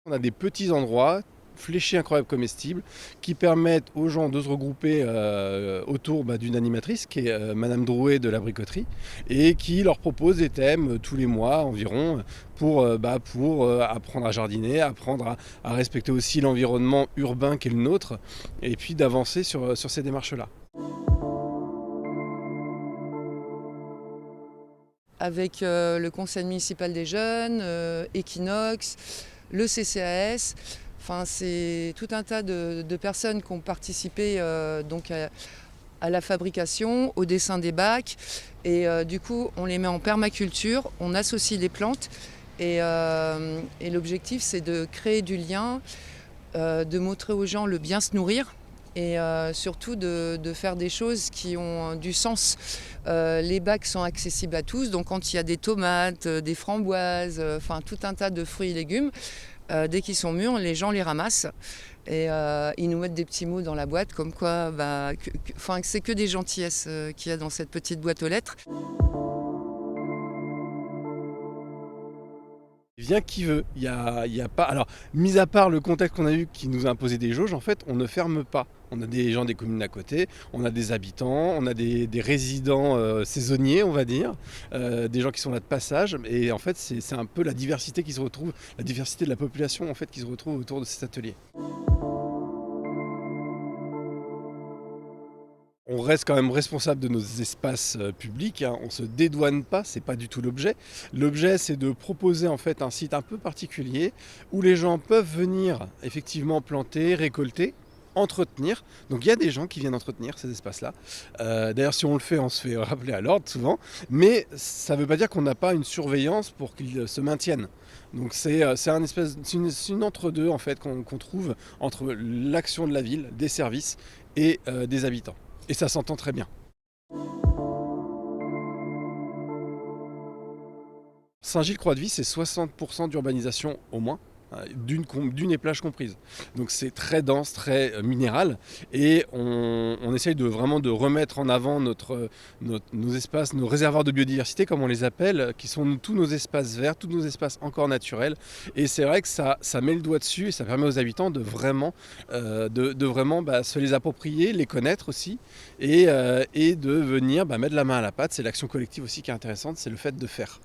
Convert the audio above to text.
On a des petits endroits fléchés incroyables comestibles qui permettent aux gens de se regrouper autour d'une animatrice qui est Madame Drouet de la bricoterie et qui leur propose des thèmes tous les mois environ pour apprendre à jardiner, apprendre à respecter aussi l'environnement urbain qui est le nôtre et puis d'avancer sur ces démarches-là. Avec le conseil municipal des jeunes, Equinox, le CCAS. Enfin, c'est tout un tas de personnes qui ont participé donc à la fabrication, au dessin des bacs. Et du coup, on les met en permaculture, on associe les plantes. Et l'objectif, c'est de créer du lien, de montrer aux gens le bien se nourrir. Et surtout de faire des choses qui ont du sens. Les bacs sont accessibles à tous, donc quand il y a des tomates, des framboises, enfin tout un tas de fruits et légumes, dès qu'ils sont mûrs, les gens les ramassent et ils nous mettent des petits mots dans la boîte comme quoi que c'est que des gentillesses qu'il y a dans cette petite boîte aux lettres. Il vient qui veut. Il y a pas. Alors, mis à part le contexte qu'on a eu qui nous a imposé des jauges, en fait, on ne ferme pas. On a des gens des communes à côté, on a des habitants, on a des résidents saisonniers, on va dire, des gens qui sont là de passage. Et en fait, c'est un peu la diversité qui se retrouve, la diversité de la population en fait qui se retrouve autour de cet atelier. On reste quand même responsable de nos espaces publics, hein. On ne se dédouane pas, c'est pas du tout l'objet. L'objet, c'est de proposer en fait un site un peu particulier où les gens peuvent venir effectivement planter, récolter, entretenir. Donc il y a des gens qui viennent entretenir ces espaces-là. D'ailleurs, si on le fait, on se fait rappeler à l'ordre souvent. Mais ça ne veut pas dire qu'on n'a pas une surveillance pour qu'ils se maintiennent. Donc c'est une entre-deux en fait qu'on trouve entre l'action de la ville, des services et des habitants. Et ça s'entend très bien. Saint-Gilles-Croix-de-Vie, c'est 60% d'urbanisation au moins, d'une et plage comprise. Donc c'est très dense, très minéral, et on essaye vraiment de remettre en avant nos espaces, nos réservoirs de biodiversité, comme on les appelle, qui sont tous nos espaces verts, tous nos espaces encore naturels. Et c'est vrai que ça met le doigt dessus, et ça permet aux habitants de vraiment se les approprier, les connaître aussi, et de venir mettre la main à la pâte. C'est l'action collective aussi qui est intéressante, c'est le fait de faire.